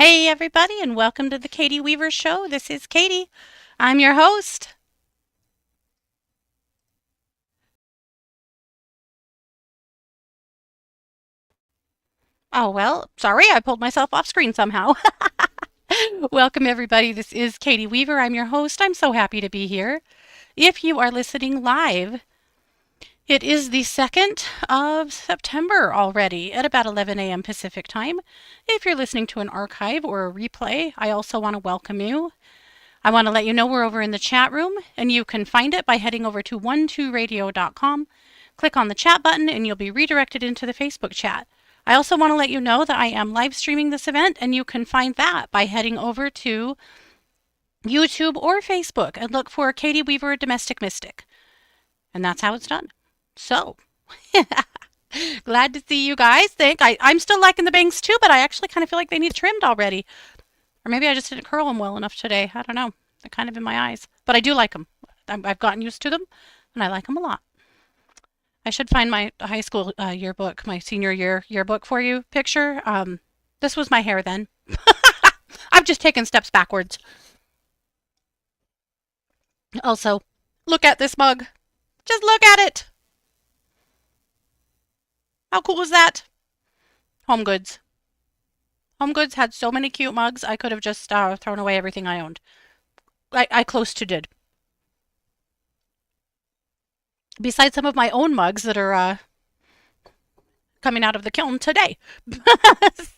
Hey, everybody, and welcome to the Katie Weaver Show. This is Katie. I'm your host. Oh, well, sorry, I pulled myself off screen somehow. Welcome, everybody. This is Katie Weaver. I'm your host. I'm so happy to be here. If you are listening live, it is the 2nd of September already at about 11 a.m. Pacific time. If you're listening to an archive or a replay, I also want to welcome you. I want to let you know we're over in the chat room, and you can find it by heading over to 12radio.com. Click on the chat button, and you'll be redirected into the Facebook chat. I also want to let you know that I am live streaming this event, and you can find that by heading over to YouTube or Facebook and look for Katie Weaver, a Domestic Mystic. And that's how it's done. So, glad to see you guys. I'm still liking the bangs too, but I actually kind of feel like they need trimmed already. Or maybe I just didn't curl them well enough today. I don't know. They're kind of in my eyes. But I do like them. I've gotten used to them, and I like them a lot. I should find my high school yearbook, my senior year yearbook for you picture. This was my hair then. I've just taken steps backwards. Also, look at this mug. Just look at it. How cool is that? Home Goods. Home Goods had so many cute mugs, I could have just thrown away everything I owned. I close to did. Besides some of my own mugs that are coming out of the kiln today.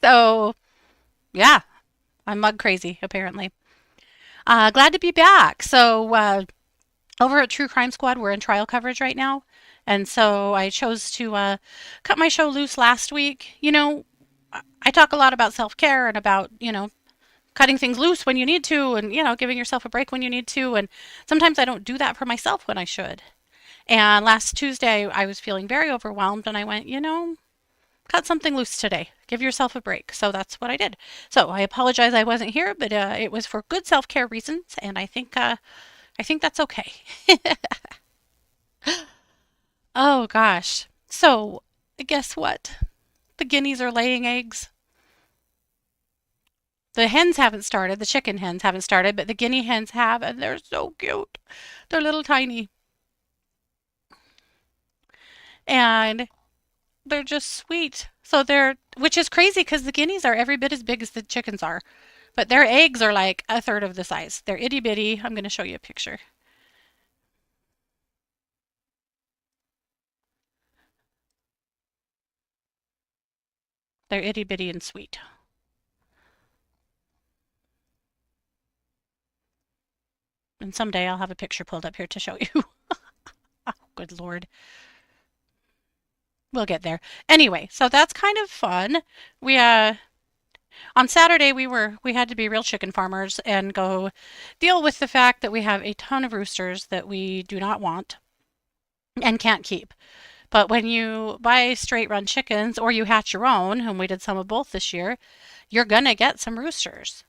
So, yeah, I'm mug crazy, apparently. Glad to be back. So, over at True Crime Squad, we're in trial coverage right now. And so I chose to cut my show loose last week. I talk a lot about self care and about, cutting things loose when you need to and, giving yourself a break when you need to. And sometimes I don't do that for myself when I should. And last Tuesday, I was feeling very overwhelmed and I went, cut something loose today. Give yourself a break. So that's what I did. So I apologize I wasn't here, but it was for good self-care reasons, and I think that's okay. Oh gosh. So guess what? The guineas are laying eggs. The hens haven't started. The chicken hens haven't started, but the guinea hens have, and they're so cute. They're little tiny, and they're just sweet. Which is crazy because the guineas are every bit as big as the chickens are. But their eggs are like a third of the size. They're itty bitty. I'm going to show you a picture. They're itty bitty and sweet. And someday I'll have a picture pulled up here to show you. Oh, good Lord. We'll get there. Anyway, so that's kind of fun. We on Saturday we had to be real chicken farmers and go deal with the fact that we have a ton of roosters that we do not want and can't keep. But when you buy straight run chickens or you hatch your own, and we did some of both this year, you're gonna get some roosters,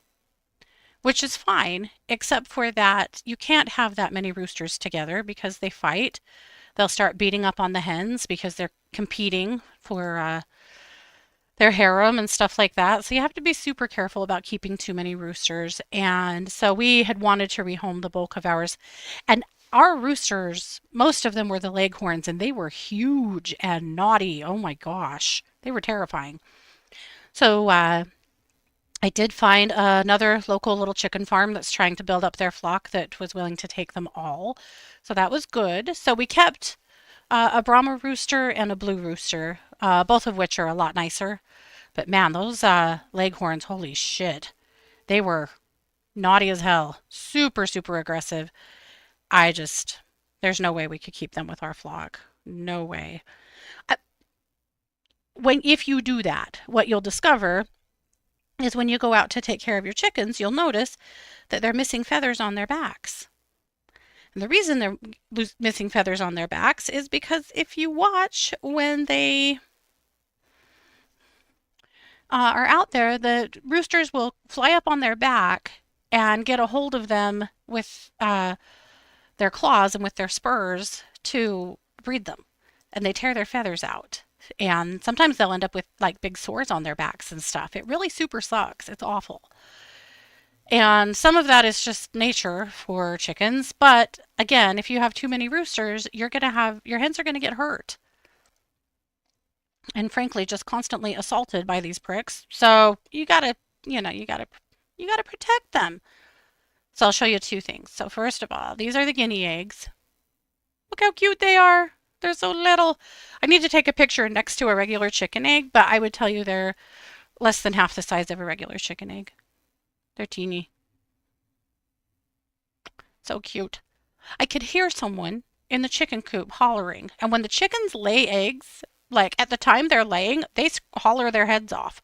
which is fine, except for that you can't have that many roosters together because they fight. They'll start beating up on the hens because they're competing for their harem and stuff like that. So you have to be super careful about keeping too many roosters. And so we had wanted to rehome the bulk of ours. And our roosters, most of them were the leghorns, and they were huge and naughty. Oh my gosh, they were terrifying. So I did find another local little chicken farm that's trying to build up their flock that was willing to take them all. So that was good. So we kept a Brahma rooster and a blue rooster, both of which are a lot nicer. But man, those leghorns, holy shit. They were naughty as hell. Super, super aggressive. I just, there's no way we could keep them with our flock. No way. Uh, if you do that, what you'll discover is when you go out to take care of your chickens, you'll notice that they're missing feathers on their backs. And the reason they're missing feathers on their backs is because if you watch when they are out there, the roosters will fly up on their back and get a hold of them with their claws and with their spurs to breed them. And they tear their feathers out. And sometimes they'll end up with like big sores on their backs and stuff. It really super sucks. It's awful. And some of that is just nature for chickens. But again, if you have too many roosters, you're going to have your hens are going to get hurt. And frankly, just constantly assaulted by these pricks. So you got to, you got to protect them. So I'll show you two things. So first of all, these are the guinea eggs. Look how cute they are. They're so little. I need to take a picture next to a regular chicken egg, but I would tell you they're less than half the size of a regular chicken egg. They're teeny. So cute. I could hear someone in the chicken coop hollering. And when the chickens lay eggs, like at the time they're laying, they holler their heads off.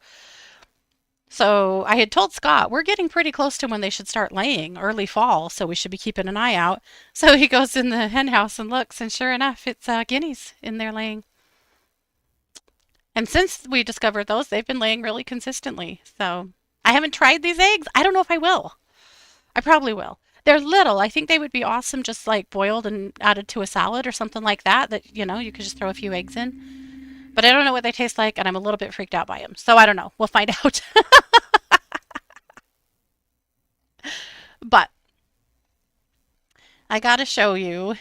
So I had told Scott, we're getting pretty close to when they should start laying, early fall, so we should be keeping an eye out. So he goes in the hen house and looks, and sure enough, it's guineas in there laying. And since we discovered those, they've been laying really consistently. So I haven't tried these eggs. I don't know if I will. I probably will. They're little. I think they would be awesome just like boiled and added to a salad or something like that, you could just throw a few eggs in. But I don't know what they taste like, and I'm a little bit freaked out by them. So I don't know. We'll find out. But I got to show you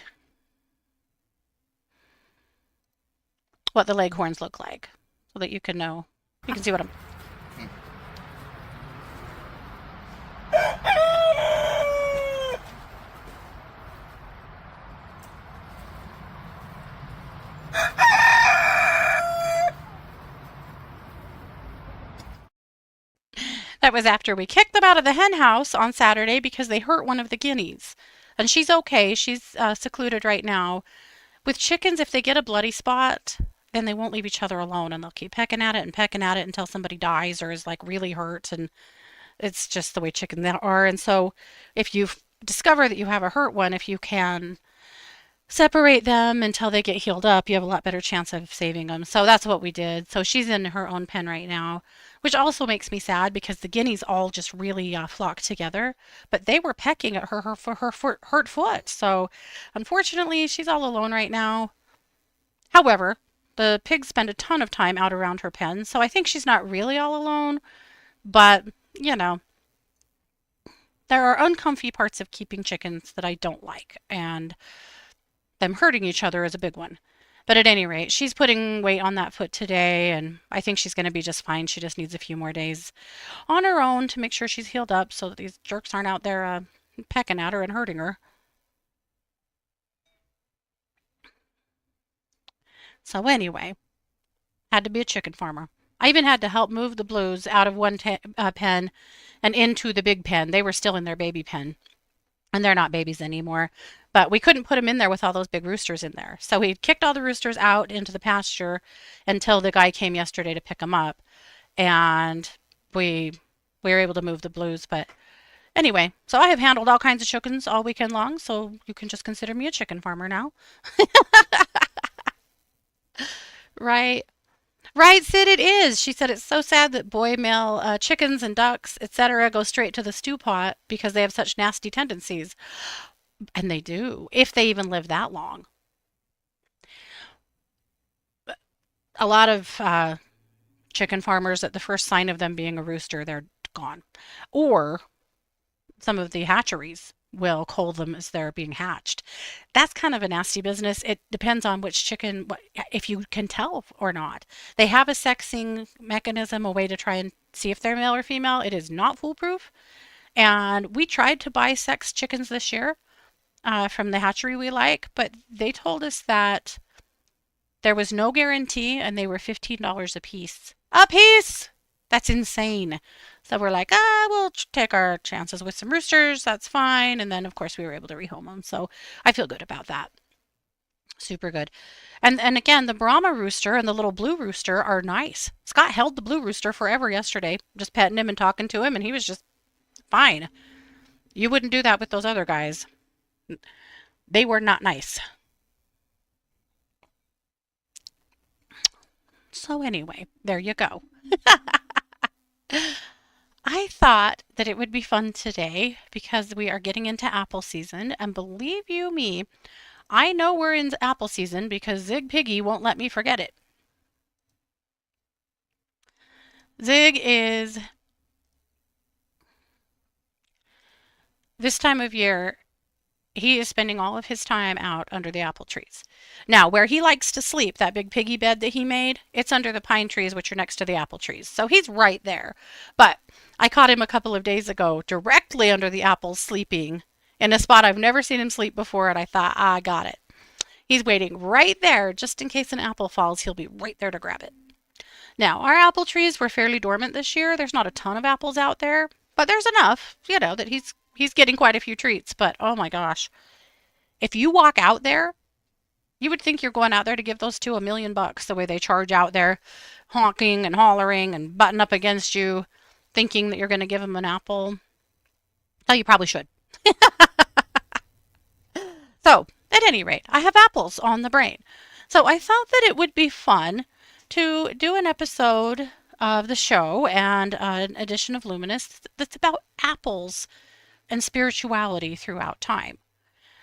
what the leghorns look like so that you can know. You can see what I'm. That was after we kicked them out of the hen house on Saturday because they hurt one of the guineas. And she's okay. She's secluded right now. With chickens, if they get a bloody spot, then they won't leave each other alone and they'll keep pecking at it until somebody dies or is like really hurt. And it's just the way chickens are. And so if you discover that you have a hurt one, if you can separate them until they get healed up, you have a lot better chance of saving them. So that's what we did. So she's in her own pen right now, which also makes me sad because the guineas all just really flocked together, but they were pecking at her for her hurt foot. So unfortunately, she's all alone right now. However, the pigs spend a ton of time out around her pen, so I think she's not really all alone, but you know, there are uncomfy parts of keeping chickens that I don't like, and them hurting each other is a big one. But at any rate, she's putting weight on that foot today, and I think she's going to be just fine. She just needs a few more days on her own to make sure she's healed up so that these jerks aren't out there pecking at her and hurting her. So anyway, had to be a chicken farmer. I even had to help move the blues out of one pen and into the big pen. They were still in their baby pen. And they're not babies anymore. But we couldn't put them in there with all those big roosters in there. So we kicked all the roosters out into the pasture until the guy came yesterday to pick them up. And we were able to move the blues. But anyway, so I have handled all kinds of chickens all weekend long. So you can just consider me a chicken farmer now. Right. Right, Sid, it is. She said it's so sad that boy male chickens and ducks, etc., go straight to the stew pot because they have such nasty tendencies. And they do, if they even live that long. A lot of chicken farmers, at the first sign of them being a rooster, they're gone. Or some of the hatcheries will cull them as they're being hatched. That's kind of a nasty business. It depends on which chicken, if you can tell or not. They have a sexing mechanism, a way to try and see if they're male or female. It is not foolproof. And we tried to buy sex chickens this year from the hatchery we like, but they told us that there was no guarantee and they were $15 a piece. A piece! That's insane. So we're like, we'll take our chances with some roosters. That's fine. And then, of course, we were able to rehome them. So I feel good about that. Super good. And again, the Brahma rooster and the little blue rooster are nice. Scott held the blue rooster forever yesterday, just petting him and talking to him, and he was just fine. You wouldn't do that with those other guys. They were not nice. So anyway, there you go. I thought that it would be fun today because we are getting into apple season, and believe you me, I know we're in apple season because Zig Piggy won't let me forget it. Zig is this time of year, he is spending all of his time out under the apple trees. Now, where he likes to sleep, that big piggy bed that he made, it's under the pine trees, which are next to the apple trees. So he's right there. But I caught him a couple of days ago directly under the apples sleeping in a spot I've never seen him sleep before, and I thought, I got it. He's waiting right there just in case an apple falls. He'll be right there to grab it. Now, our apple trees were fairly dormant this year. There's not a ton of apples out there, but there's enough, that he's getting quite a few treats. But oh my gosh, if you walk out there, you would think you're going out there to give those two $1,000,000 the way they charge out there, honking and hollering and butting up against you, thinking that you're going to give them an apple. Oh, you probably should. So, at any rate, I have apples on the brain. So I thought that it would be fun to do an episode of the show and an edition of Luminous that's about apples and spirituality throughout time.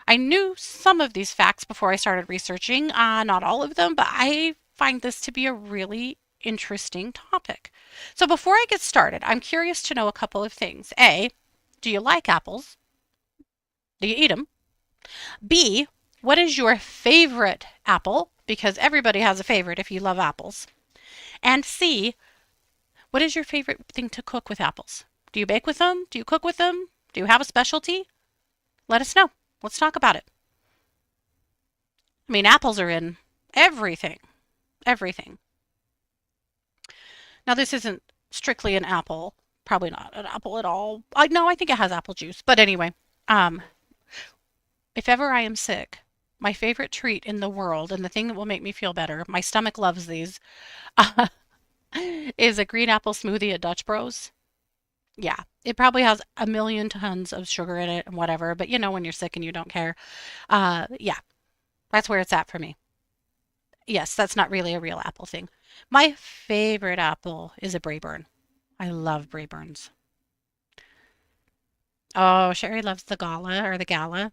I knew some of these facts before I started researching, not all of them, but I find this to be a really interesting topic. So before I get started, I'm curious to know a couple of things. A, do you like apples? Do you eat them? B, what is your favorite apple? Because everybody has a favorite if you love apples. And C, what is your favorite thing to cook with apples? Do you bake with them? Do you cook with them? Do you have a specialty? Let us know. Let's talk about it. I mean, apples are in everything. Everything. Now, this isn't strictly an apple. Probably not an apple at all. No, I think it has apple juice. But anyway, um, if ever I am sick, my favorite treat in the world and the thing that will make me feel better, my stomach loves these, uh, is a green apple smoothie at Dutch Bros. Yeah, it probably has 1,000,000 tons of sugar in it and whatever, but when you're sick and you don't care. Yeah, that's where it's at for me. Yes, that's not really a real apple thing. My favorite apple is a Brayburn. I love Brayburns. Oh, Sherry loves the gala or the gala.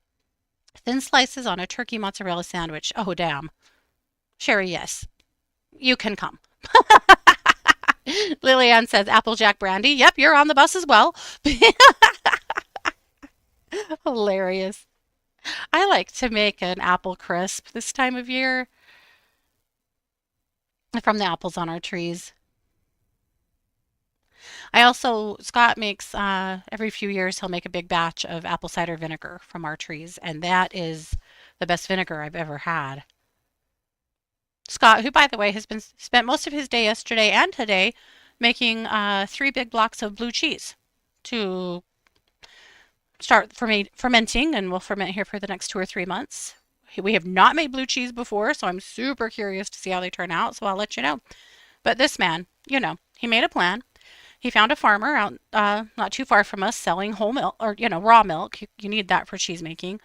Thin slices on a turkey mozzarella sandwich. Oh, damn. Sherry, yes, you can come. Lillian says Applejack brandy. Yep, you're on the bus as well. Hilarious. I like to make an apple crisp this time of year from the apples on our trees. Scott makes, every few years, he'll make a big batch of apple cider vinegar from our trees, and that is the best vinegar I've ever had. Scott, who, by the way, has been spent most of his day yesterday and today making 3 big blocks of blue cheese to start fermenting, and we'll ferment here for the next 2 or 3 months. We have not made blue cheese before, so I'm super curious to see how they turn out, so I'll let you know. But this man, he made a plan. He found a farmer out not too far from us selling whole milk or, raw milk. You need that for cheese making.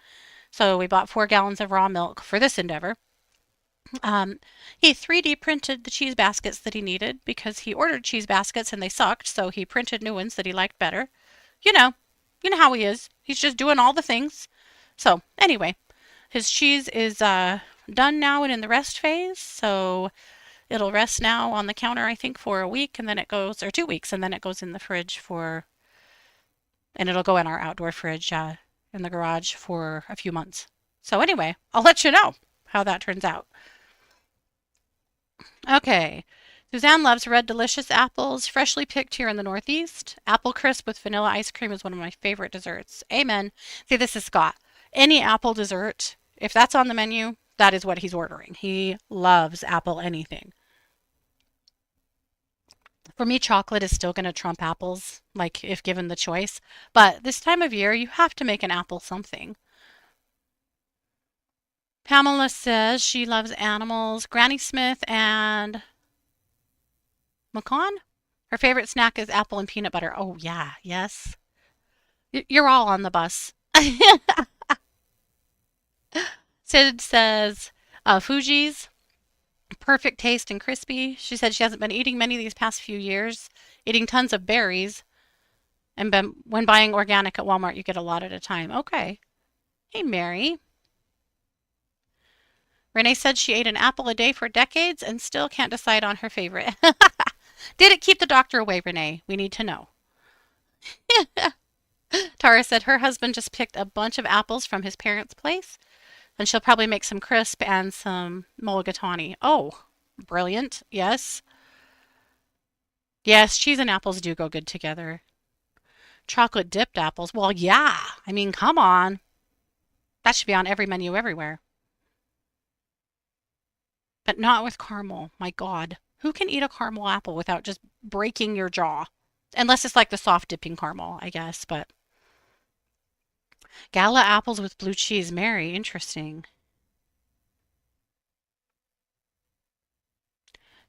So we bought 4 gallons of raw milk for this endeavor. He 3D printed the cheese baskets that he needed because he ordered cheese baskets and they sucked, so he printed new ones that he liked better. You know, you know how he is. He's just doing all the things. So anyway, his cheese is done now and in the rest phase, so it'll rest now on the counter, I think, for a week, and then it goes, or 2 weeks, and then it goes in the fridge and it'll go in our outdoor fridge in the garage for a few months. So anyway, I'll let you know how that turns out. Okay. Suzanne loves red delicious apples, freshly picked here in the Northeast. Apple crisp with vanilla ice cream is one of my favorite desserts. Amen. See, this is Scott. Any apple dessert, if that's on the menu, that is what he's ordering. He loves apple anything. For me, chocolate is still going to trump apples, like if given the choice. But this time of year, you have to make an apple something. Pamela says she loves animals. Granny Smith and Macon? Her favorite snack is apple and peanut butter. Oh, yeah, yes. You're all on the bus. Sid says Fuji's, perfect taste and crispy. She said she hasn't been eating many these past few years, eating tons of berries. And when buying organic at Walmart, you get a lot at a time. Okay. Hey, Mary. Renee said she ate an apple a day for decades and still can't decide on her favorite. Did it keep the doctor away, Renee? We need to know. Tara said her husband just picked a bunch of apples from his parents' place, and she'll probably make some crisp and some mulligatawny. Oh, brilliant. Yes. Yes, cheese and apples do go good together. Chocolate dipped apples. Well, yeah. I mean, come on. That should be on every menu everywhere. But not with caramel. My God. Who can eat a caramel apple without just breaking your jaw? Unless it's like the soft dipping caramel, I guess. But gala apples with blue cheese. Mary, interesting.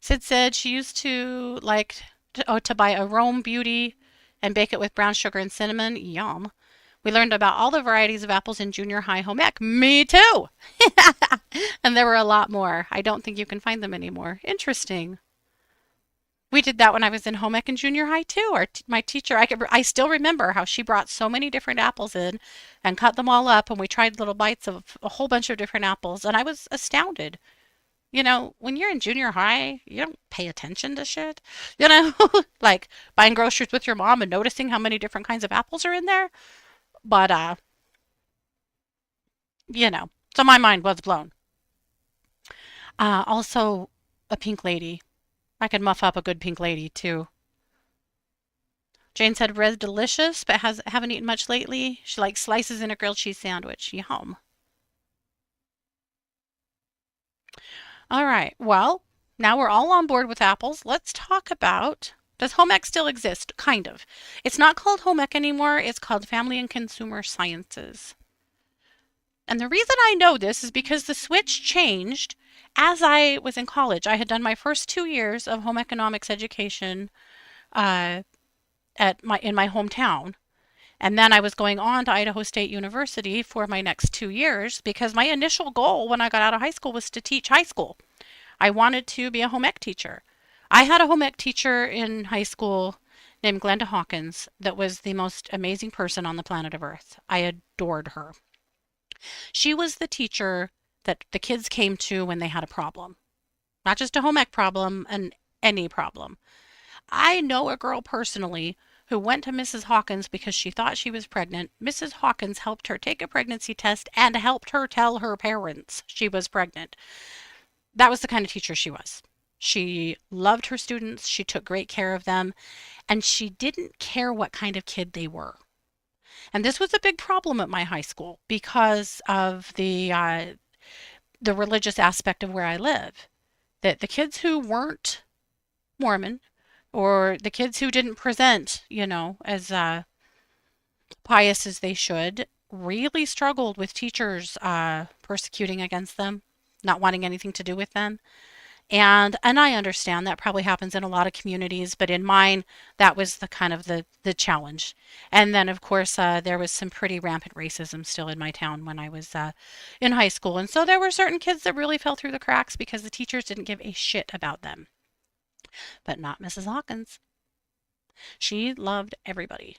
Sid said she used to like to buy a Rome Beauty and bake it with brown sugar and cinnamon. Yum. We learned about all the varieties of apples in junior high home ec. Me too. And there were a lot more. I don't think you can find them anymore. Interesting. We did that when I was in home ec in junior high too. My teacher, I still remember how she brought so many different apples in and cut them all up, and we tried little bites of a whole bunch of different apples, and I was astounded. When you're in junior high, you don't pay attention to shit. You know, like buying groceries with your mom and noticing how many different kinds of apples are in there. But so my mind was blown. Also, a pink lady. I could muff up a good pink lady too. Jane said red delicious, but haven't eaten much lately. She likes slices in a grilled cheese sandwich. Yum. All right. Well, now we're all on board with apples. Let's talk about, does home ec still exist? Kind of. It's not called home ec anymore. It's called Family and Consumer Sciences. And the reason I know this is because the switch changed as I was in college. I had done my first 2 years of home economics education uh, in my hometown. And then I was going on to Idaho State University for my next 2 years because my initial goal when I got out of high school was to teach high school. I wanted to be a home ec teacher. I had a home ec teacher in high school named Glenda Hawkins that was the most amazing person on the planet of Earth. I adored her. She was the teacher that the kids came to when they had a problem, not just a home ec problem, any problem. I know a girl personally who went to Mrs. Hawkins because she thought she was pregnant. Mrs. Hawkins helped her take a pregnancy test and helped her tell her parents she was pregnant. That was the kind of teacher she was. She loved her students, she took great care of them, and she didn't care what kind of kid they were. And this was a big problem at my high school because of the religious aspect of where I live. That the kids who weren't Mormon or the kids who didn't present, as pious as they should, really struggled with teachers persecuting against them, not wanting anything to do with them. And I understand that probably happens in a lot of communities, but in mine, that was the kind of the challenge. And then, of course, there was some pretty rampant racism still in my town when I was in high school. And so there were certain kids that really fell through the cracks because the teachers didn't give a shit about them. But not Mrs. Hawkins. She loved everybody.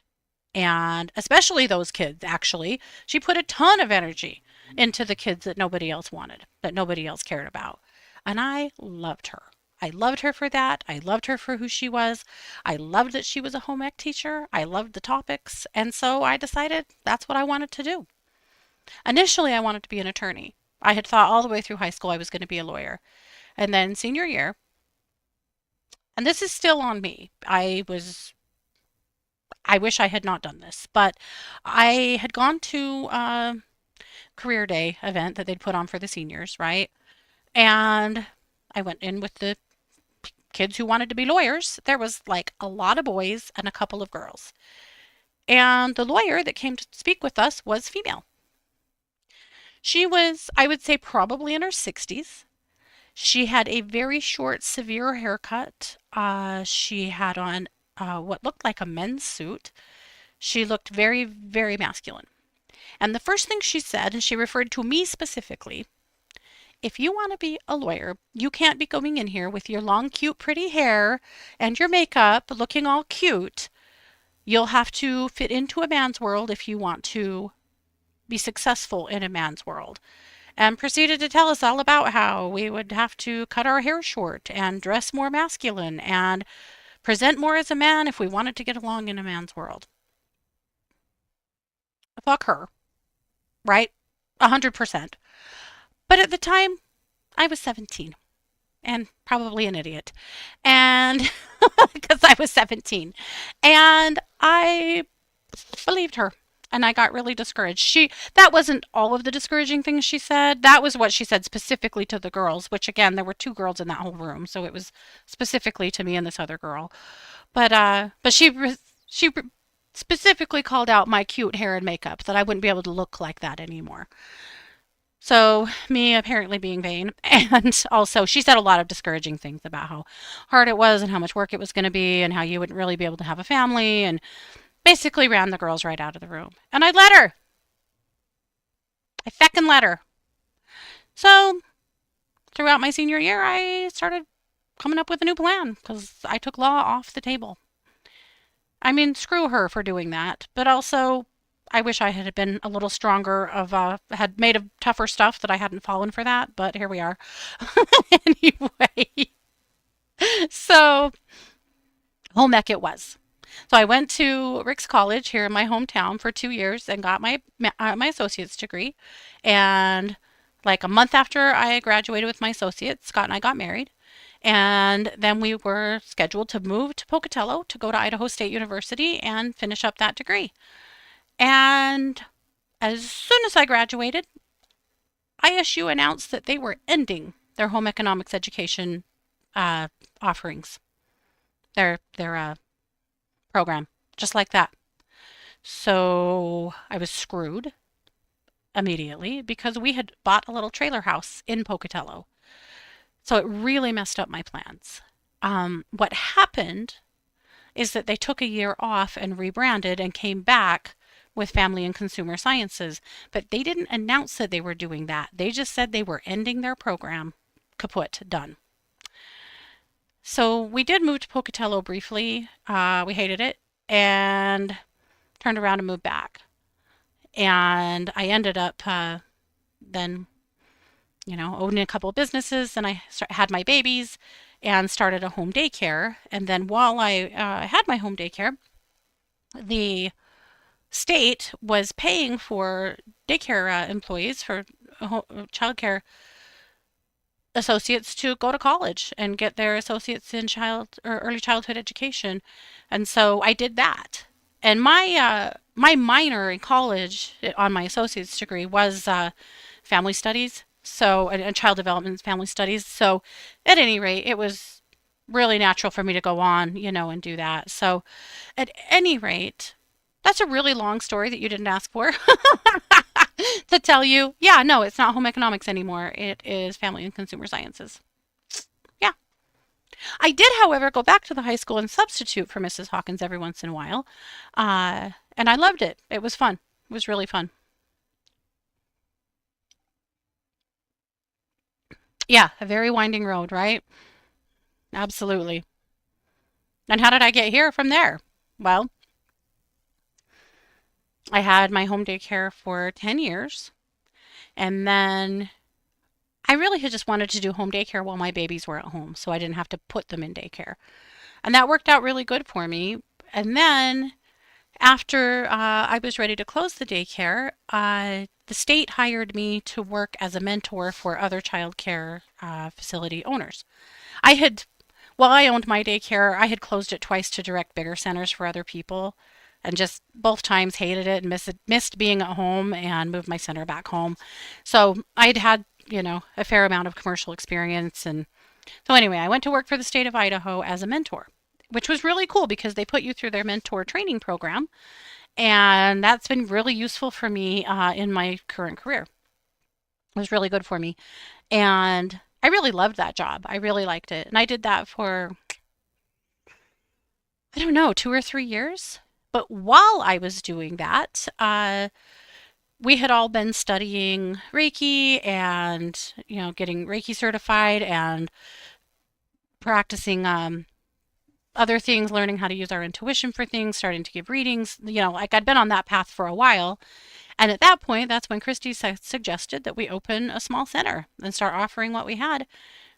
And especially those kids, actually. She put a ton of energy into the kids that nobody else wanted, that nobody else cared about. And I loved her. I loved her for that. I loved her for who she was. I loved that she was a home ec teacher. I loved the topics. And so I decided that's what I wanted to do. Initially, I wanted to be an attorney. I had thought all the way through high school I was going to be a lawyer. And then senior year, and this is still on me. I wish I had not done this, but I had gone to a career day event that they'd put on for the seniors, right? And I went in with the kids who wanted to be lawyers. There was like a lot of boys and a couple of girls. And the lawyer that came to speak with us was female. She was, I would say, probably in her 60s. She had a very short, severe haircut. She had on what looked like a men's suit. She looked very, very masculine. And the first thing she said, and she referred to me specifically, if you want to be a lawyer, you can't be going in here with your long, cute, pretty hair and your makeup looking all cute. You'll have to fit into a man's world if you want to be successful in a man's world. And proceeded to tell us all about how we would have to cut our hair short and dress more masculine and present more as a man if we wanted to get along in a man's world. Fuck her, right? 100%. But at the time, I was 17 and probably an idiot. And because I was 17. And I believed her. And I got really discouraged. That wasn't all of the discouraging things she said. That was what she said specifically to the girls, which again, there were two girls in that whole room. So it was specifically to me and this other girl. But she specifically called out my cute hair and makeup, that I wouldn't be able to look like that anymore. So, me apparently being vain. And also, she said a lot of discouraging things about how hard it was and how much work it was going to be and how you wouldn't really be able to have a family, and basically ran the girls right out of the room. And I let her. I feckin' let her. So, throughout my senior year, I started coming up with a new plan because I took law off the table. I mean, screw her for doing that, but also I wish I had been a little stronger had made of tougher stuff that I hadn't fallen for that, but here we are. Anyway, so home ec it was. So I went to Rick's College here in my hometown for 2 years and got my associate's degree. And like a month after I graduated with my associates, Scott and I got married. And then we were scheduled to move to Pocatello to go to Idaho State University and finish up that degree. And as soon as I graduated, ISU announced that they were ending their home economics education offerings, their program, just like that. So I was screwed immediately because we had bought a little trailer house in Pocatello. So it really messed up my plans. What happened is that they took a year off and rebranded and came back with Family and Consumer Sciences, but they didn't announce that they were doing that. They just said they were ending their program. Kaput, done. So we did move to Pocatello briefly. We hated it and turned around and moved back. And I ended up then, owning a couple of businesses, and I had my babies and started a home daycare. And then while I had my home daycare, the state was paying for daycare employees, for childcare associates, to go to college and get their associates in child or early childhood education. And so I did that. And my minor in college on my associate's degree was family studies, so and child development and family studies. So at any rate, it was really natural for me to go on, and do that. So at any rate, that's a really long story that you didn't ask for to tell you. Yeah, no, it's not home economics anymore. It is family and consumer sciences. Yeah. I did, however, go back to the high school and substitute for Mrs. Hawkins every once in a while. And I loved it. It was fun. It was really fun. Yeah, a very winding road, right? Absolutely. And how did I get here from there? Well, I had my home daycare for 10 years. And then I really had just wanted to do home daycare while my babies were at home, so I didn't have to put them in daycare. And that worked out really good for me. And then after I was ready to close the daycare, the state hired me to work as a mentor for other child care facility owners. I had, while I owned my daycare, I had closed it twice to direct bigger centers for other people, and just both times hated it and missed being at home and moved my center back home. So I'd had, a fair amount of commercial experience. And so anyway, I went to work for the state of Idaho as a mentor, which was really cool because they put you through their mentor training program. And that's been really useful for me in my current career. It was really good for me. And I really loved that job. I really liked it. And I did that for, I don't know, 2 or 3 years. But while I was doing that, we had all been studying Reiki and, getting Reiki certified and practicing other things, learning how to use our intuition for things, starting to give readings. Like I'd been on that path for a while. And at that point, that's when Christy suggested that we open a small center and start offering what we had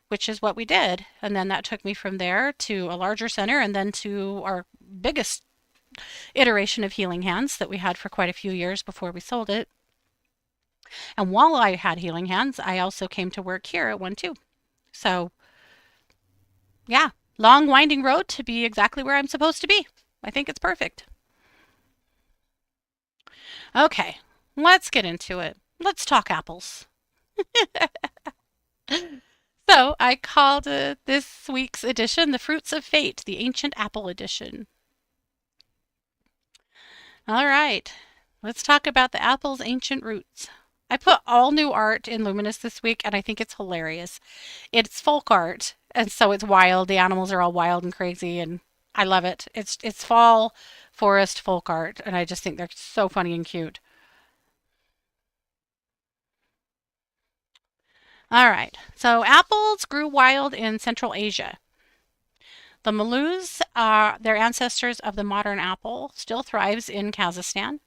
which is what we did. And then that took me from there to a larger center and then to our biggest iteration of Healing Hands that we had for quite a few years before we sold it. And while I had Healing Hands, I also came to work here at one too. So, yeah, long winding road to be exactly where I'm supposed to be. I think it's perfect. Okay, let's get into it. Let's talk apples. So, I called this week's edition The Fruits of Fate, the Ancient Apple Edition. All right, let's talk about the apple's ancient roots. I put all new art in Luminous this week, and I think it's hilarious. It's folk art, and so it's wild. The animals are all wild and crazy, and I love it. It's fall forest folk art, and I just think they're so funny and cute. All right, so apples grew wild in Central Asia. The Malus, their ancestors of the modern apple, still thrives in Kazakhstan.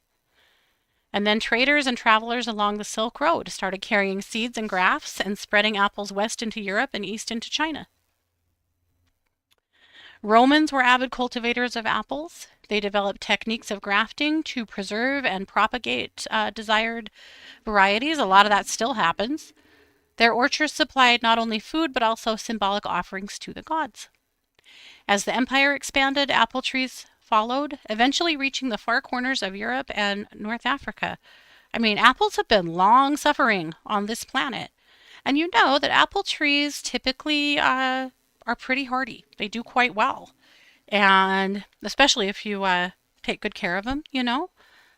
And then traders and travelers along the Silk Road started carrying seeds and grafts and spreading apples west into Europe and east into China. Romans were avid cultivators of apples. They developed techniques of grafting to preserve and propagate desired varieties. A lot of that still happens. Their orchards supplied not only food but also symbolic offerings to the gods. As the empire expanded, apple trees followed, eventually reaching the far corners of Europe and North Africa. I mean, apples have been long suffering on this planet. And you know that apple trees typically are pretty hardy. They do quite well. And especially if you take good care of them, you know?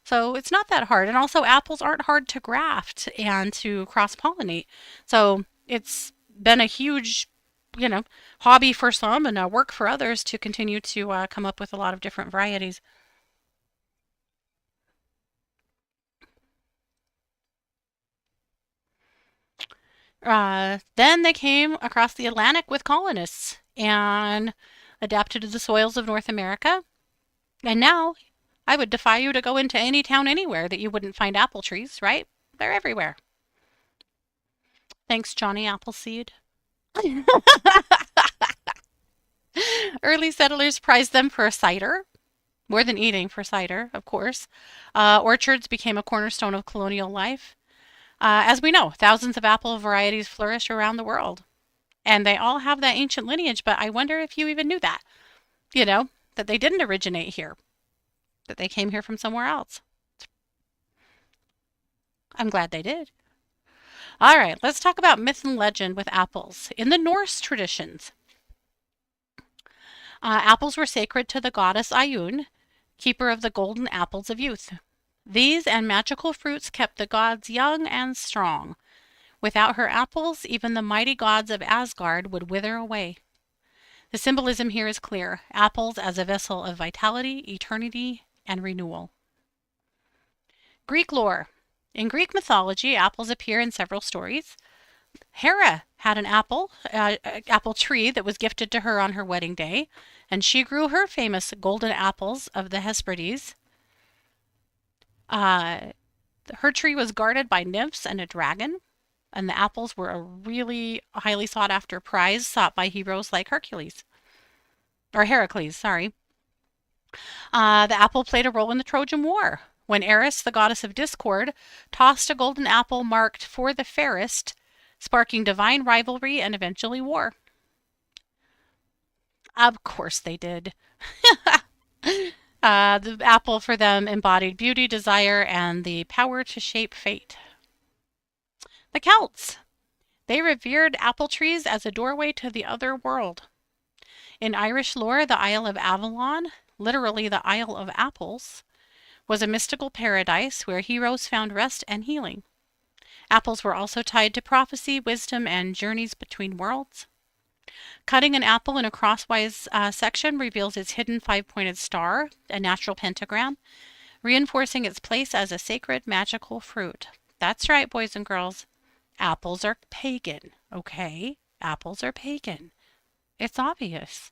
So it's not that hard. And also, apples aren't hard to graft and to cross pollinate. So it's been a huge, you know, hobby for some and work for others to continue to come up with a lot of different varieties. Then they came across the Atlantic with colonists and adapted to the soils of North America. And now I would defy you to go into any town anywhere that you wouldn't find apple trees, right? They're everywhere. Thanks, Johnny Appleseed. Early settlers prized them for cider, more than eating for cider, of course. Orchards became a cornerstone of colonial life. As we know, thousands of apple varieties flourish around the world. And they all have that ancient lineage, but I wonder if you even knew that, you know, that they didn't originate here, that they came here from somewhere else. I'm glad they did. All right, let's talk about myth and legend with apples. In the Norse traditions, apples were sacred to the goddess Ayun, keeper of the golden apples of youth. These and magical fruits kept the gods young and strong. Without her apples, even the mighty gods of Asgard would wither away. The symbolism here is clear. Apples as a vessel of vitality, eternity, and renewal. Greek lore. In Greek mythology, apples appear in several stories. Hera had an apple tree that was gifted to her on her wedding day, and she grew her famous golden apples of the Hesperides. Uh, Her tree was guarded by nymphs and a dragon, and the apples were a really highly sought after prize sought by heroes like Hercules, or Heracles, sorry. The apple played a role in the Trojan War, when Eris, the goddess of discord, tossed a golden apple marked for the fairest, sparking divine rivalry and eventually war. Of course they did. The apple for them embodied beauty, desire, and the power to shape fate. The Celts. They revered apple trees as a doorway to the other world. In Irish lore, the Isle of Avalon, literally the Isle of Apples, was a mystical paradise where heroes found rest and healing. Apples were also tied to prophecy, wisdom, and journeys between worlds. Cutting an apple in a crosswise section reveals its hidden five-pointed star, a natural pentagram, reinforcing its place as a sacred magical fruit. That's right, boys and girls. Apples are pagan, okay? Apples are pagan. It's obvious.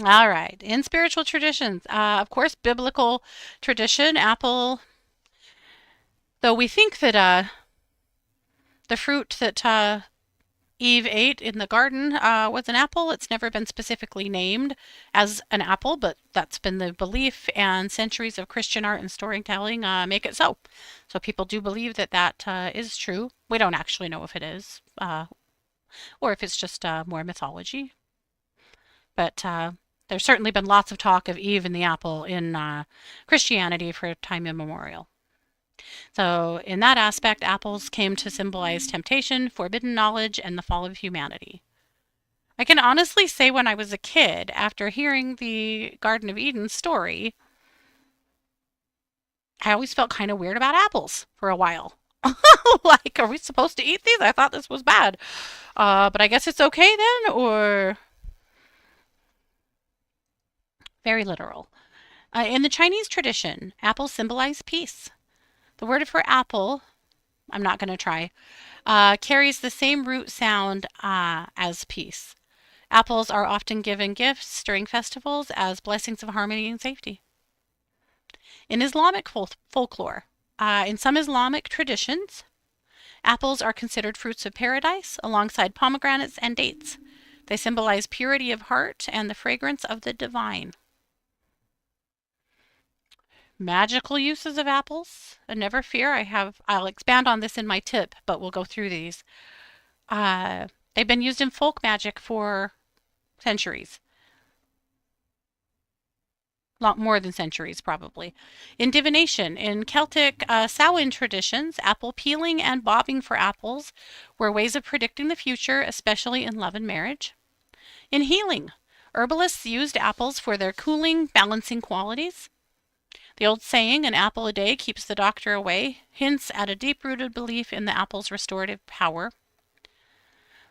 All right. In spiritual traditions, of course, biblical tradition, apple Though we think that the fruit that Eve ate in the garden was an apple. It's never been specifically named as an apple, but that's been the belief, and centuries of Christian art and storytelling make it so. So people do believe that that is true. We don't actually know if it is, or if it's just more mythology. But there's certainly been lots of talk of Eve and the apple in Christianity for time immemorial. So, in that aspect, apples came to symbolize temptation, forbidden knowledge, and the fall of humanity. I can honestly say when I was a kid, after hearing the Garden of Eden story, I always felt kind of weird about apples for a while. Like, are we supposed to eat these? I thought this was bad. But I guess it's okay then, or very literal. In the Chinese tradition, apples symbolize peace. The word for apple, I'm not going to try, carries the same root sound as peace. Apples are often given gifts during festivals as blessings of harmony and safety. In Islamic folklore, in some Islamic traditions, apples are considered fruits of paradise alongside pomegranates and dates. They symbolize purity of heart and the fragrance of the divine. Magical uses of apples. And never fear, I'll expand on this in my tip, but we'll go through these. They've been used in folk magic for centuries. A lot more than centuries, probably. In divination, in Celtic Samhain traditions, apple peeling and bobbing for apples were ways of predicting the future, especially in love and marriage. In healing, herbalists used apples for their cooling, balancing qualities. The old saying, an apple a day keeps the doctor away, hints at a deep-rooted belief in the apple's restorative power.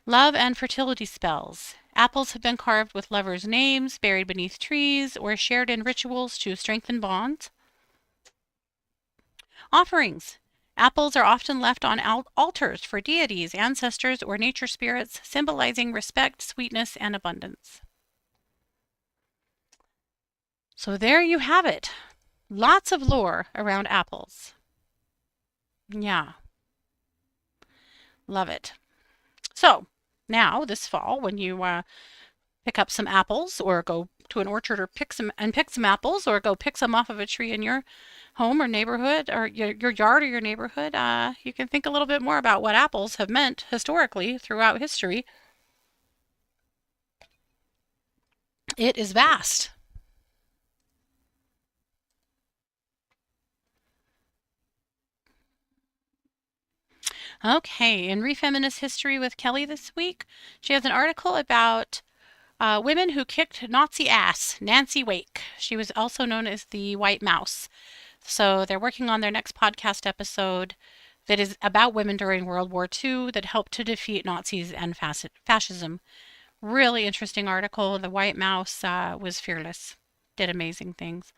Love and fertility spells. Apples have been carved with lovers' names, buried beneath trees, or shared in rituals to strengthen bonds. Offerings. Apples are often left on altars for deities, ancestors, or nature spirits, symbolizing respect, sweetness, and abundance. So there you have it. Lots of lore around apples. Yeah, love it. So now this fall, when you pick up some apples, or go to an orchard or pick some apples, or go pick some off of a tree in your home or neighborhood, or your yard or your neighborhood, you can think a little bit more about what apples have meant historically throughout history. It is vast. Okay, in Refeminist History with Kelly this week, she has an article about women who kicked Nazi ass, Nancy Wake. She was also known as the White Mouse. So they're working on their next podcast episode that is about women during World War II that helped to defeat Nazis and fascism. Really interesting article. The White Mouse was fearless, did amazing things.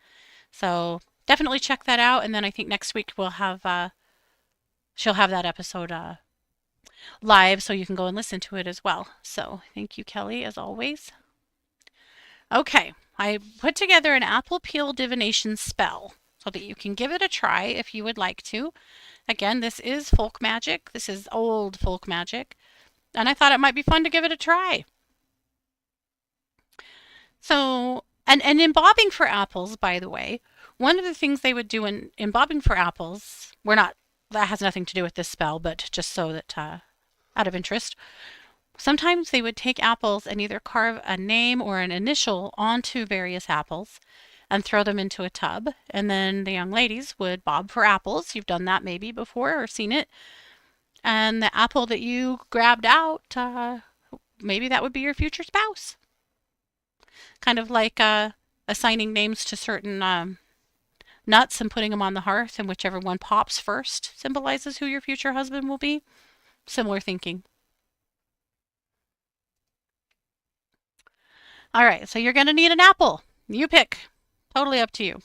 So definitely check that out. And then I think next week she'll have that episode live, so you can go and listen to it as well. So thank you, Kelly, as always. Okay, I put together an apple peel divination spell so that you can give it a try if you would like to. Again, this is folk magic. This is old folk magic. And I thought it might be fun to give it a try. So, and in bobbing for apples, by the way, one of the things they would do in bobbing for apples, that has nothing to do with this spell, but just so that, out of interest, sometimes they would take apples and either carve a name or an initial onto various apples and throw them into a tub. And then the young ladies would bob for apples. You've done that maybe before or seen it. And the apple that you grabbed out, maybe that would be your future spouse. Kind of like assigning names to certain nuts and putting them on the hearth, and whichever one pops first symbolizes who your future husband will be. Similar thinking. All right, so you're going to need an apple. You pick. Totally up to you.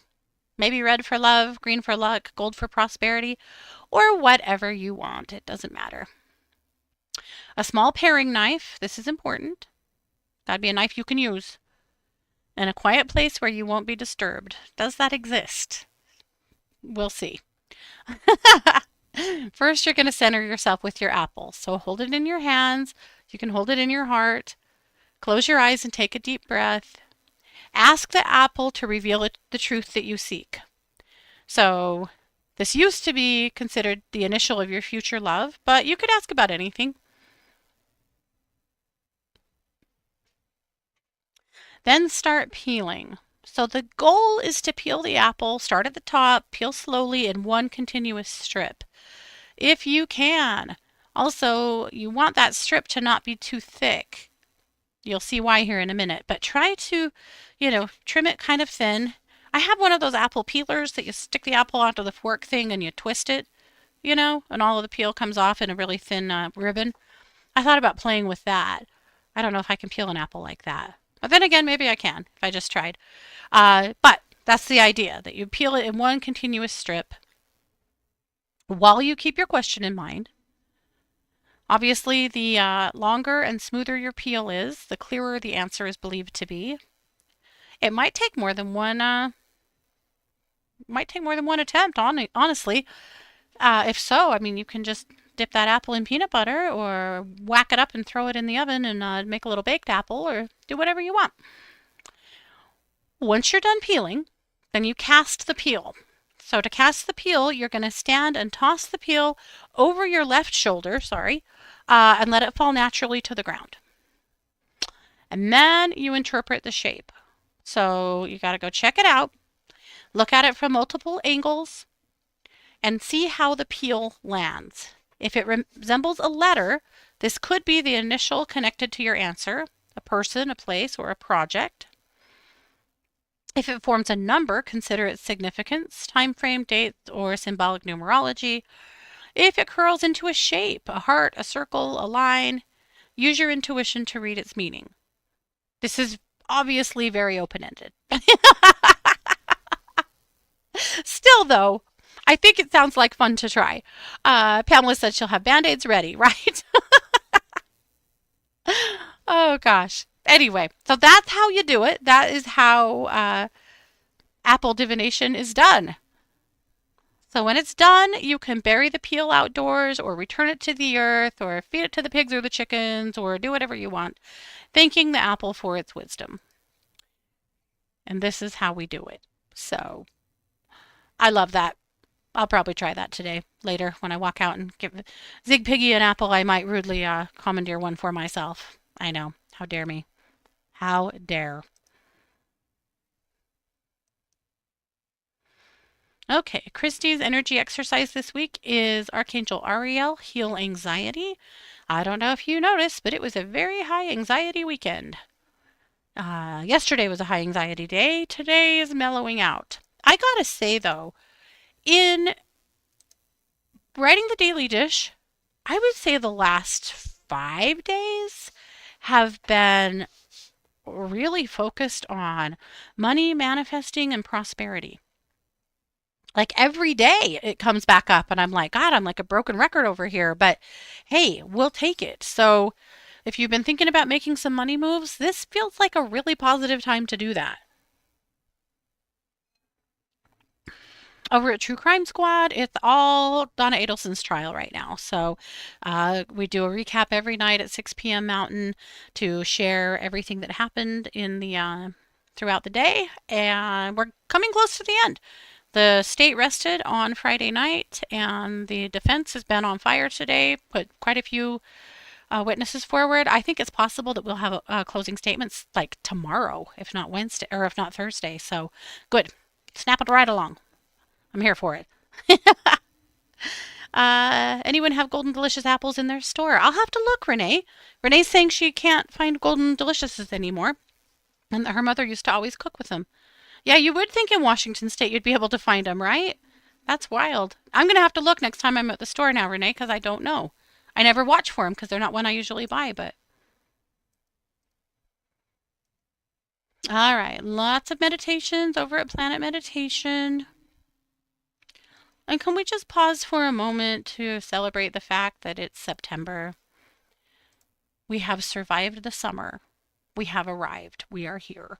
Maybe red for love, green for luck, gold for prosperity, or whatever you want. It doesn't matter. A small paring knife. This is important. Gotta be a knife you can use. And a quiet place where you won't be disturbed. Does that exist? We'll see. First, you're going to center yourself with your apple. So hold it in your hands. You can hold it in your heart. Close your eyes and take a deep breath. Ask the apple to reveal the truth that you seek. So, this used to be considered the initial of your future love, but you could ask about anything. Then start peeling. So, the goal is to peel the apple, start at the top, peel slowly in one continuous strip. If you can. Also, you want that strip to not be too thick. You'll see why here in a minute, but try to, trim it kind of thin. I have one of those apple peelers that you stick the apple onto the fork thing and you twist it, and all of the peel comes off in a really thin ribbon. I thought about playing with that. I don't know if I can peel an apple like that. But then again, maybe I can if I just tried. But that's the idea, that you peel it in one continuous strip while you keep your question in mind. Obviously, the longer and smoother your peel is, the clearer the answer is believed to be. It might take more than one attempt, honestly. If so, I mean, you can just dip that apple in peanut butter or whack it up and throw it in the oven and make a little baked apple or do whatever you want. Once you're done peeling, then you cast the peel. So to cast the peel, you're going to stand and toss the peel over your left shoulder, and let it fall naturally to the ground. And then you interpret the shape. So you got to go check it out, look at it from multiple angles, and see how the peel lands. If it resembles a letter, this could be the initial connected to your answer, a person, a place, or a project. If it forms a number, consider its significance, time frame, date, or symbolic numerology. If it curls into a shape, a heart, a circle, a line, use your intuition to read its meaning. This is obviously very open-ended. Still, though, I think it sounds like fun to try. Pamela said she'll have Band-Aids ready, right? Oh, gosh. Anyway, so that's how you do it. That is how apple divination is done. So when it's done, you can bury the peel outdoors or return it to the earth or feed it to the pigs or the chickens or do whatever you want, thanking the apple for its wisdom. And this is how we do it. So I love that. I'll probably try that today, later, when I walk out and give Zig Piggy an apple. I might rudely commandeer one for myself. I know. How dare me. How dare. Okay, Christy's energy exercise this week is Archangel Ariel, Heal Anxiety. I don't know if you noticed, but it was a very high anxiety weekend. Yesterday was a high anxiety day. Today is mellowing out. I gotta say, though, in writing the daily dish, I would say the last 5 days have been really focused on money, manifesting, and prosperity. Like every day it comes back up, and I'm like, God, I'm like a broken record over here. But hey, we'll take it. So if you've been thinking about making some money moves, this feels like a really positive time to do that. Over at True Crime Squad, it's all Donna Adelson's trial right now. So we do a recap every night at 6 p.m. Mountain to share everything that happened in the throughout the day, and we're coming close to the end. The state rested on Friday night, and the defense has been on fire today, put quite a few witnesses forward. I think it's possible that we'll have closing statements like tomorrow, if not Wednesday, or if not Thursday. So good. Snap it right along. I'm here for it. Anyone have Golden Delicious apples in their store? I'll have to look, Renee. Renee's saying she can't find Golden Deliciouses anymore, and that her mother used to always cook with them. Yeah, you would think in Washington State you'd be able to find them, right? That's wild. I'm going to have to look next time I'm at the store now, Renee, because I don't know. I never watch for them because they're not one I usually buy, but. All right, lots of meditations over at Planet Meditation. And can we just pause for a moment to celebrate the fact that it's September? We have survived the summer. We have arrived. We are here.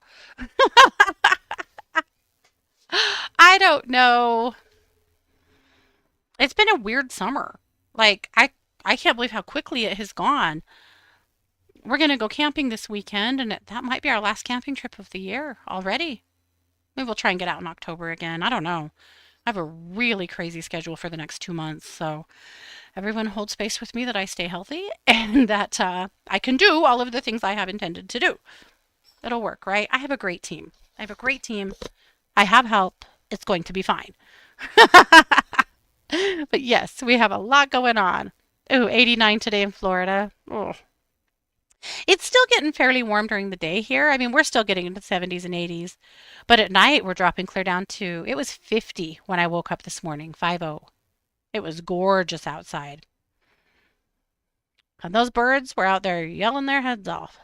I don't know. It's been a weird summer. Like I can't believe how quickly it has gone. We're gonna go camping this weekend, and that might be our last camping trip of the year already. Maybe we'll try and get out in October again. I don't know. I have a really crazy schedule for the next 2 months, so everyone hold space with me that I stay healthy and that I can do all of the things I have intended to do. It'll work, right? I have a great team. I have a great team. I have help. It's going to be fine. But yes, we have a lot going on. Ooh, 89 today in Florida. Oh. It's still getting fairly warm during the day here. I mean, we're still getting into the 70s and 80s. But at night, we're dropping clear down to, it was 50 when I woke up this morning, 50. It was gorgeous outside. And those birds were out there yelling their heads off.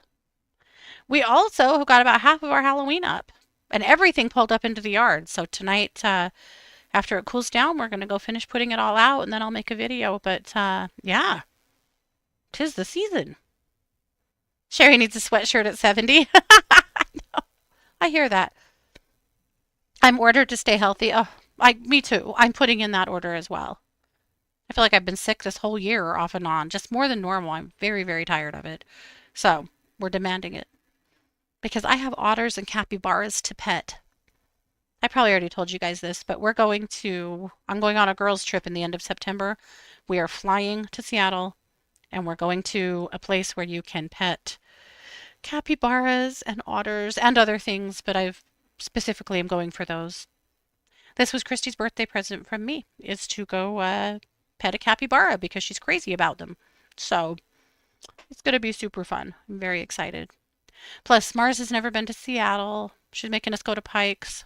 We also got about half of our Halloween up. And everything pulled up into the yard. So tonight, after it cools down, we're going to go finish putting it all out and then I'll make a video. But yeah, 'tis the season. Sherry needs a sweatshirt at 70. I hear that. I'm ordered to stay healthy. Oh, me too. I'm putting in that order as well. I feel like I've been sick this whole year off and on, just more than normal. I'm very, very tired of it. So we're demanding it because I have otters and capybaras to pet. I probably already told you guys this, but I'm going on a girls' trip in the end of September. We are flying to Seattle and we're going to a place where you can pet capybaras and otters and other things, but I've specifically am going for those. This was Christy's birthday present from me, is to go pet a capybara because she's crazy about them. So it's going to be super fun. I'm very excited. Plus, Mars has never been to Seattle. She's making us go to Pikes.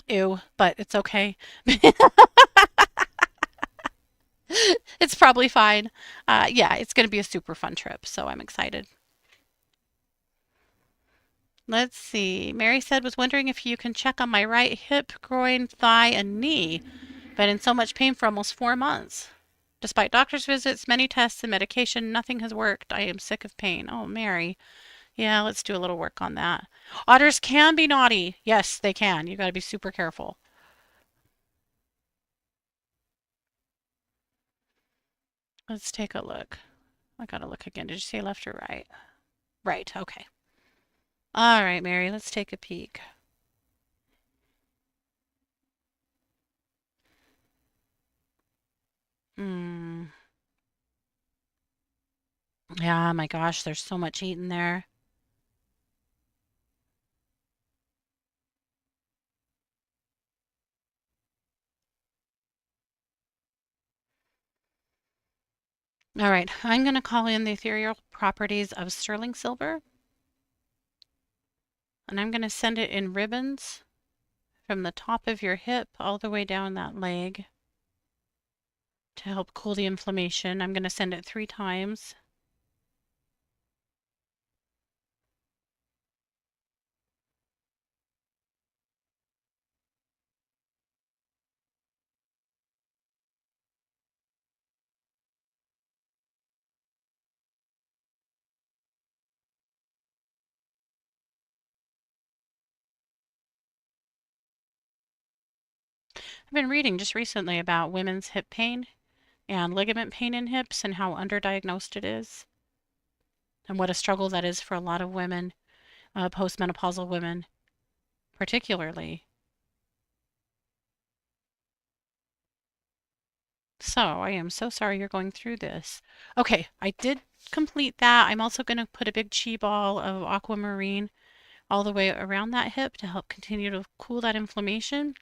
Ew, but it's okay. It's probably fine. Yeah, it's going to be a super fun trip, so I'm excited. Let's see. Mary said, was wondering if you can check on my right hip, groin, thigh, and knee. Been in so much pain for almost 4 months. Despite doctor's visits, many tests, and medication, nothing has worked. I am sick of pain. Oh, Mary. Yeah, let's do a little work on that. Otters can be naughty. Yes, they can. You got to be super careful. Let's take a look. I got to look again. Did you say left or right? Right. Okay. All right, Mary, let's take a peek. Hmm. Yeah, my gosh, there's so much heat in there. All right, I'm going to call in the ethereal properties of sterling silver, and I'm going to send it in ribbons from the top of your hip all the way down that leg to help cool the inflammation. I'm going to send it 3 times. I've been reading just recently about women's hip pain and ligament pain in hips and how underdiagnosed it is and what a struggle that is for a lot of women, postmenopausal women particularly. So I am so sorry you're going through this. Okay, I did complete that. I'm also going to put a big chi ball of aquamarine all the way around that hip to help continue to cool that inflammation.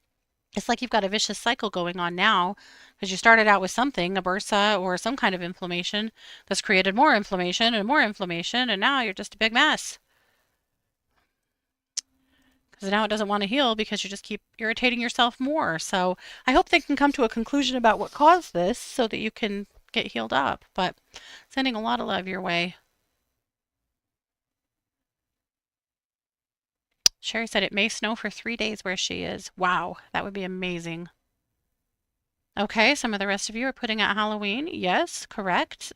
It's like you've got a vicious cycle going on now because you started out with something, a bursa or some kind of inflammation that's created more inflammation, and now you're just a big mess. Because now it doesn't want to heal because you just keep irritating yourself more. So I hope they can come to a conclusion about what caused this so that you can get healed up. But sending a lot of love your way. Sherry said it may snow for 3 days where she is. Wow, that would be amazing. Okay, some of the rest of you are putting out Halloween. Yes, correct.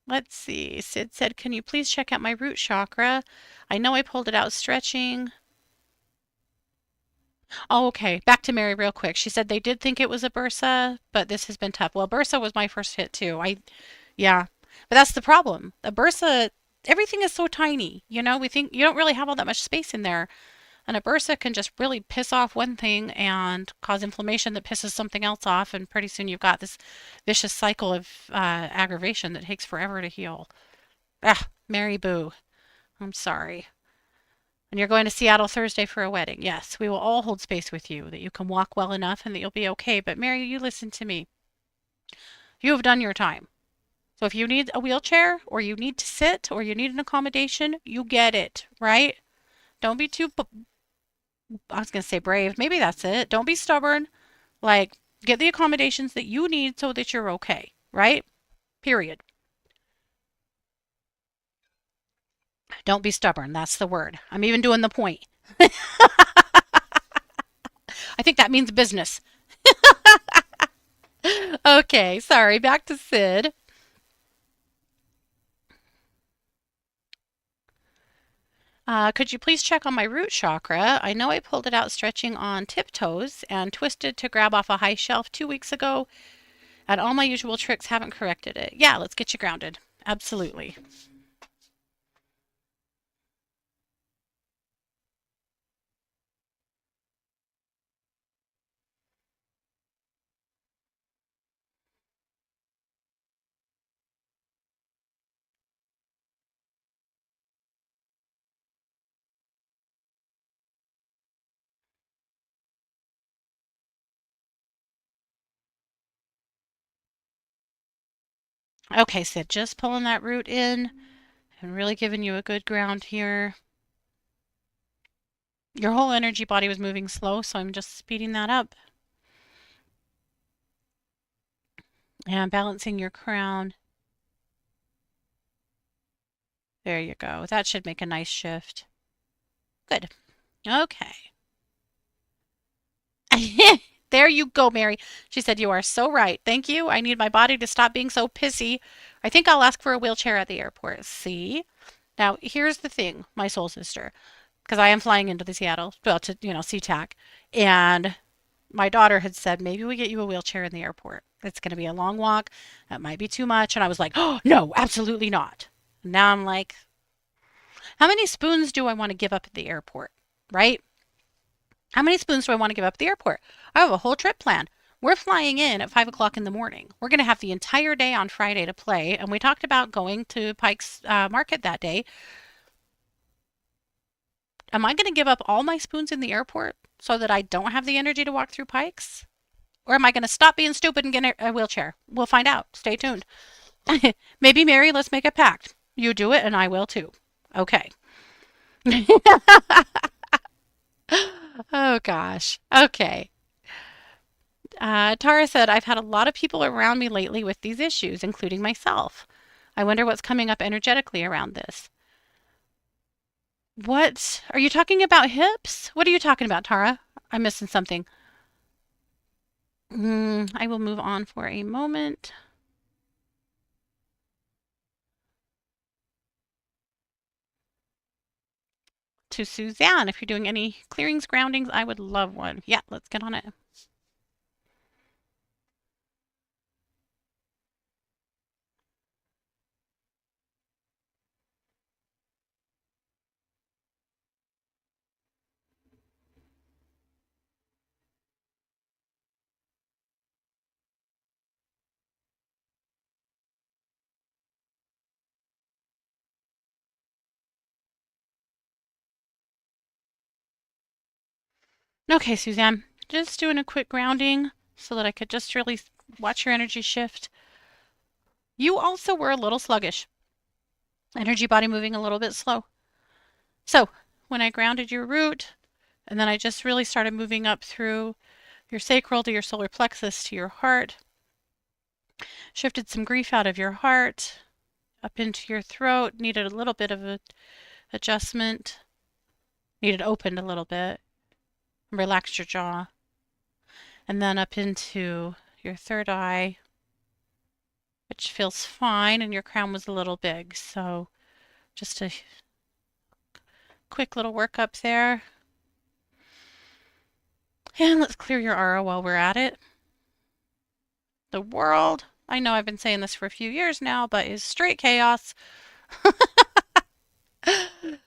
Let's see. Sid said, can you please check out my root chakra? I know I pulled it out stretching. Oh, okay. Back to Mary real quick. She said they did think it was a bursa, but this has been tough. Well, bursa was my first hit too. Yeah. But that's the problem. A bursa, everything is so tiny. We think you don't really have all that much space in there. And a bursa can just really piss off one thing and cause inflammation that pisses something else off. And pretty soon you've got this vicious cycle of aggravation that takes forever to heal. Ah, Mary Boo. I'm sorry. And you're going to Seattle Thursday for a wedding. Yes, we will all hold space with you, that you can walk well enough and that you'll be okay. But Mary, you listen to me. You have done your time. So if you need a wheelchair or you need to sit or you need an accommodation, you get it, right? Don't be too, I was going to say brave. Maybe that's it. Don't be stubborn. Like, get the accommodations that you need so that you're okay, right? Period. Don't be stubborn. That's the word. I'm even doing the point. I think that means business. Okay, sorry. Back to Sid. Could you please check on my root chakra? I know I pulled it out stretching on tiptoes and twisted to grab off a high shelf 2 weeks ago, and all my usual tricks haven't corrected it. Yeah, let's get you grounded. Absolutely. Okay, Sid, just pulling that root in and really giving you a good ground here. Your whole energy body was moving slow, so I'm just speeding that up. And balancing your crown. There you go. That should make a nice shift. Good. Okay. There you go, Mary. She said, you are so right. Thank you. I need my body to stop being so pissy. I think I'll ask for a wheelchair at the airport. See? Now, here's the thing, my soul sister, because I am flying into the Seattle, well, to, SeaTac, and my daughter had said, maybe we get you a wheelchair in the airport. It's going to be a long walk. That might be too much. And I was like, oh, no, absolutely not. Now I'm like, how many spoons do I want to give up at the airport? Right? How many spoons do I want to give up at the airport? I have a whole trip planned. We're flying in at 5 o'clock in the morning. We're going to have the entire day on Friday to play. And we talked about going to Pike's Market that day. Am I going to give up all my spoons in the airport so that I don't have the energy to walk through Pike's? Or am I going to stop being stupid and get a wheelchair? We'll find out. Stay tuned. Maybe, Mary, let's make a pact. You do it and I will too. Okay. Oh, gosh. Okay. Tara said, I've had a lot of people around me lately with these issues, including myself. I wonder what's coming up energetically around this. What? Are you talking about hips? What are you talking about, Tara? I'm missing something. I will move on for a moment. To Suzanne, if you're doing any clearings, groundings, I would love one. Yeah, let's get on it. Okay, Suzanne, just doing a quick grounding so that I could just really watch your energy shift. You also were a little sluggish. Energy body moving a little bit slow. So when I grounded your root, and then I just really started moving up through your sacral to your solar plexus to your heart, shifted some grief out of your heart, up into your throat, needed a little bit of a adjustment, needed opened a little bit, relaxed your jaw, and then up into your third eye, which feels fine, and your crown was a little big. So just a quick little workup there. And let's clear your aura while we're at it. The world, I know I've been saying this for a few years now, but is straight chaos.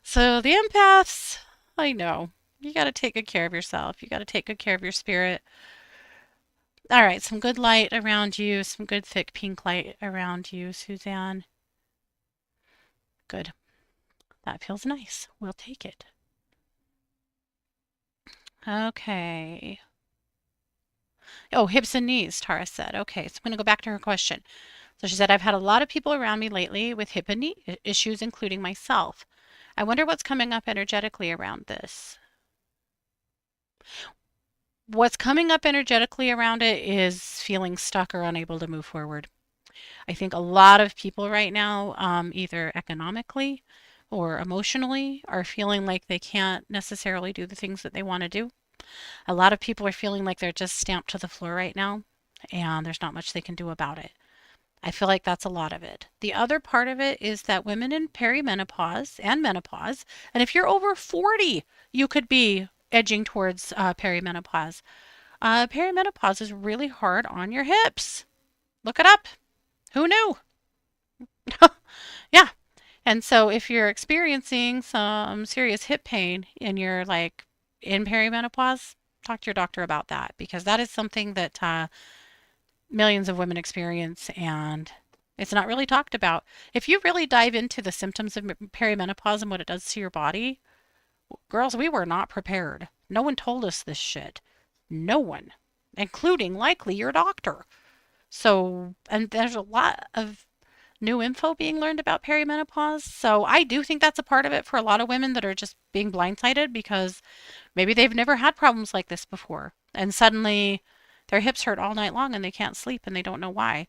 So the empaths, I know. You got to take good care of yourself. You got to take good care of your spirit. All right, some good light around you, some good thick pink light around you, Suzanne. Good. That feels nice. We'll take it. Okay. Oh, hips and knees, Tara said. Okay, so I'm going to go back to her question. So she said, I've had a lot of people around me lately with hip and knee issues, including myself. I wonder what's coming up energetically around this. What's coming up energetically around it is feeling stuck or unable to move forward. I think a lot of people right now, either economically or emotionally, are feeling like they can't necessarily do the things that they want to do. A lot of people are feeling like they're just stamped to the floor right now, and there's not much they can do about it. I feel like that's a lot of it. The other part of it is that women in perimenopause and menopause, and if you're over 40, you could be edging towards perimenopause. Perimenopause is really hard on your hips. Look it up. Who knew? Yeah. And so if you're experiencing some serious hip pain and you're like in perimenopause, talk to your doctor about that because that is something that millions of women experience and it's not really talked about. If you really dive into the symptoms of perimenopause and what it does to your body, girls, we were not prepared. No one told us this shit. No one, including likely your doctor. So, and there's a lot of new info being learned about perimenopause. So I do think that's a part of it for a lot of women that are just being blindsided because maybe they've never had problems like this before. And suddenly their hips hurt all night long and they can't sleep and they don't know why.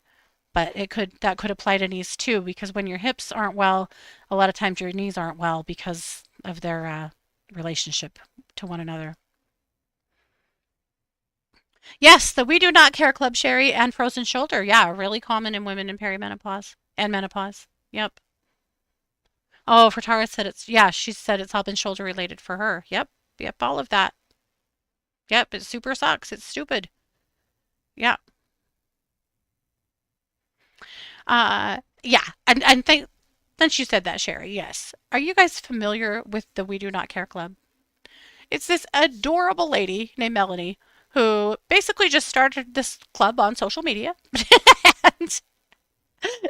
But that could apply to knees too, because when your hips aren't well, a lot of times your knees aren't well because of their relationship to one another. Yes, the We Do Not Care Club, Sherry, and frozen shoulder. Yeah, really common in women in perimenopause and menopause. Yep. Oh, for Tara said it's, yeah, she said it's all been shoulder related for her. Yep. Yep. All of that. Yep. It super sucks. It's stupid. Yeah. Yeah. And think, then she said that, Sherry. Yes. Are you guys familiar with the We Do Not Care Club? It's this adorable lady named Melanie who basically just started this club on social media. And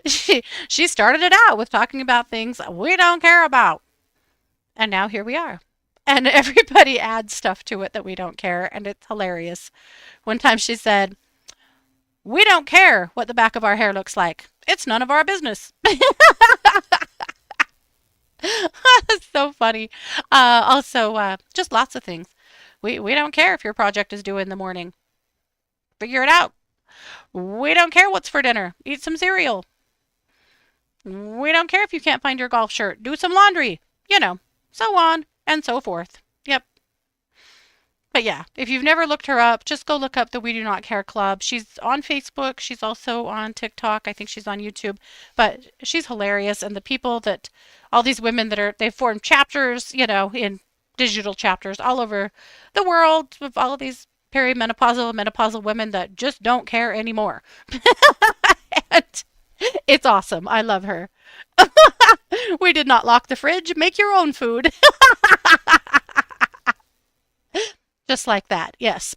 she started it out with talking about things we don't care about. And now here we are. And everybody adds stuff to it that we don't care, and it's hilarious. One time she said, we don't care what the back of our hair looks like. It's none of our business. It's so funny. Also, just lots of things. We don't care if your project is due in the morning. Figure it out. We don't care what's for dinner. Eat some cereal. We don't care if you can't find your golf shirt. Do some laundry. You know, so on and so forth. Yep. But yeah, if you've never looked her up, just go look up the We Do Not Care Club. She's on Facebook. She's also on TikTok. I think she's on YouTube. But she's hilarious. And the people that, all these women that are, they've formed chapters, you know, in digital chapters all over the world with all of these perimenopausal, menopausal women that just don't care anymore. And it's awesome. I love her. We did not lock the fridge. Make your own food. Just like that. Yes.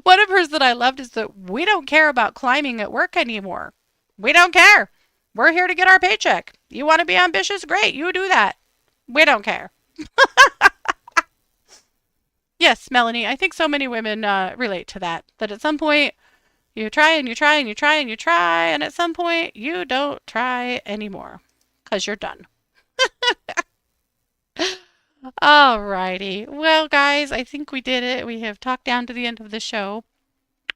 One of hers that I loved is that we don't care about climbing at work anymore. We don't care. We're here to get our paycheck. You want to be ambitious? Great. You do that. We don't care. Yes, Melanie, I think so many women relate to that. That at some point you try and you try and you try and you try, and at some point you don't try anymore because you're done. Alrighty. Well, guys, I think we did it. We have talked down to the end of the show.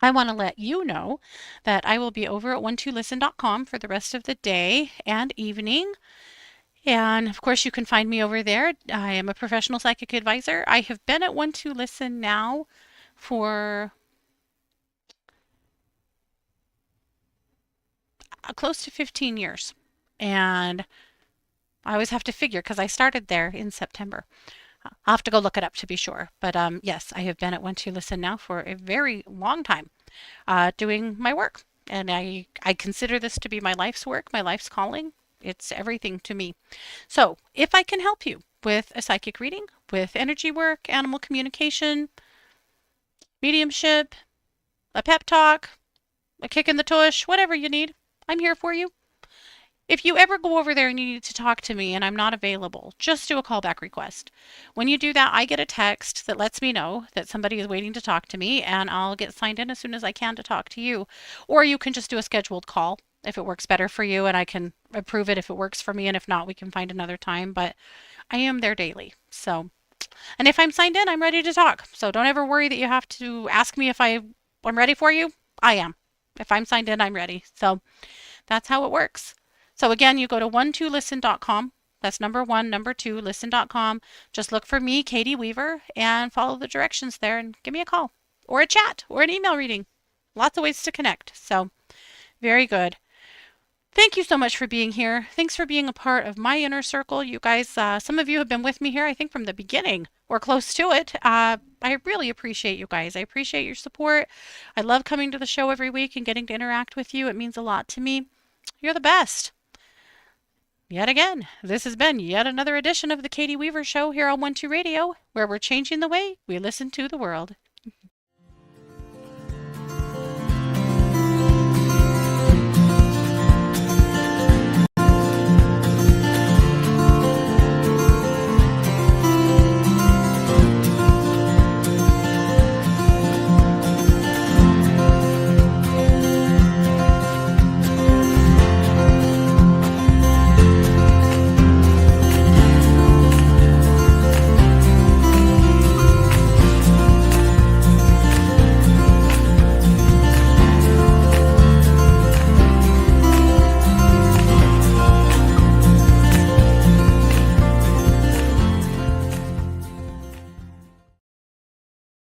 I want to let you know that I will be over at one2listen.com for the rest of the day and evening. And of course, you can find me over there. I am a professional psychic advisor. I have been at One2Listen now for close to 15 years. And I always have to figure because I started there in September. I'll have to go look it up to be sure. But yes, I have been at One Two Listen now for a very long time, doing my work. And I consider this to be my life's work, my life's calling. It's everything to me. So if I can help you with a psychic reading, with energy work, animal communication, mediumship, a pep talk, a kick in the tush, whatever you need, I'm here for you. If you ever go over there and you need to talk to me and I'm not available, just do a callback request. When you do that, I get a text that lets me know that somebody is waiting to talk to me, and I'll get signed in as soon as I can to talk to you. Or you can just do a scheduled call if it works better for you, and I can approve it if it works for me, and if not, we can find another time. But I am there daily. So, and if I'm signed in, I'm ready to talk. So don't ever worry that you have to ask me if I'm ready for you. I am. If I'm signed in, I'm ready. So that's how it works. So again, you go to one2listen.com. That's number one, number two, listen.com. Just look for me, Katie Weaver, and follow the directions there and give me a call or a chat or an email reading. Lots of ways to connect. So very good. Thank you so much for being here. Thanks for being a part of my inner circle. You guys, some of you have been with me here, I think, from the beginning or close to it. I really appreciate you guys. I appreciate your support. I love coming to the show every week and getting to interact with you. It means a lot to me. You're the best. Yet again, this has been yet another edition of the Katie Weaver Show here on 1-2 Radio, where we're changing the way we listen to the world.